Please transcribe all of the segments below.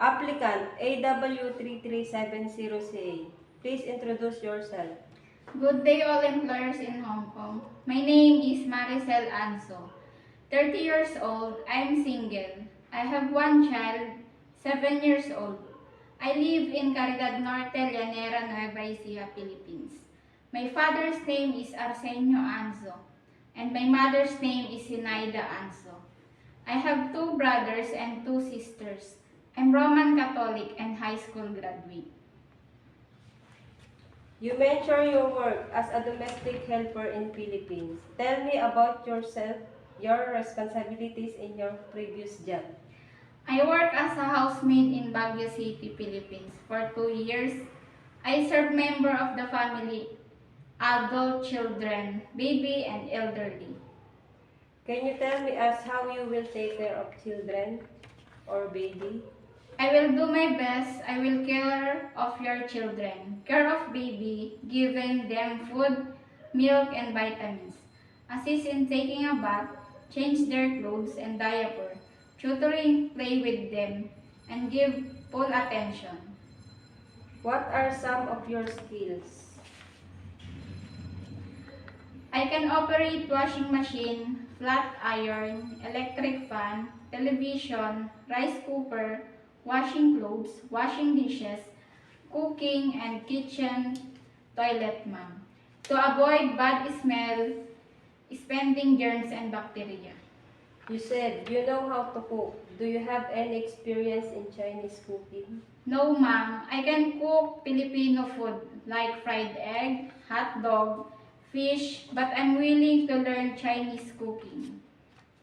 Applicant AW3370CA. Please introduce yourself. Good day all employers in Hong Kong. My name is Maricel Anso. 30 years old, I'm single. I have one child, 7 years old. I live in Caridad Norte, Llanera, Nueva Ecija, Philippines. My father's name is Arsenio Anso, and my mother's name is Sinaida Anso. I have 2 brothers and 2 sisters. I'm Roman Catholic and high school graduate. You mention your work as a domestic helper in Philippines. Tell me about yourself, your responsibilities in your previous job. I work as a housemaid in Baguio City, Philippines for 2 years. I serve member of the family, adult, children, baby, and elderly. Can you tell me as how you will take care of children or baby? I will do my best. I will care of your children, care of baby, giving them food, milk, and vitamins, assist in taking a bath, change their clothes and diaper, tutoring, play with them, and give full attention. What are some of your skills? I can operate washing machine, flat iron, electric fan, television, rice cooker, washing clothes, washing dishes, cooking, and kitchen toilet ma'am. To avoid bad smell, spending germs and bacteria. You said you know how to cook. Do you have any experience in Chinese cooking? No ma'am, I can cook Filipino food like fried egg, hot dog, fish, but I'm willing to learn Chinese cooking.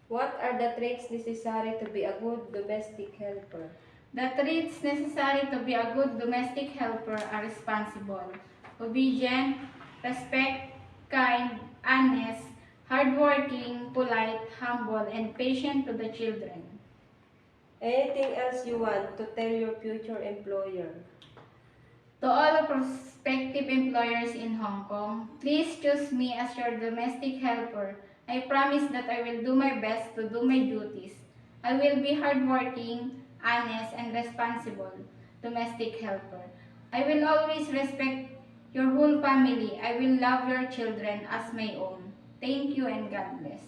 What are the traits necessary to be a good domestic helper? The traits necessary to be a good domestic helper are responsible, obedient, respect, kind, honest, hardworking, polite, humble, and patient to the children. Anything else you want to tell your future employer? To all prospective employers in Hong Kong, please choose me as your domestic helper. I promise that I will do my best to do my duties. I will be hardworking, honest, and responsible domestic helper. I will always respect your whole family. I will love your children as my own. Thank you and God bless.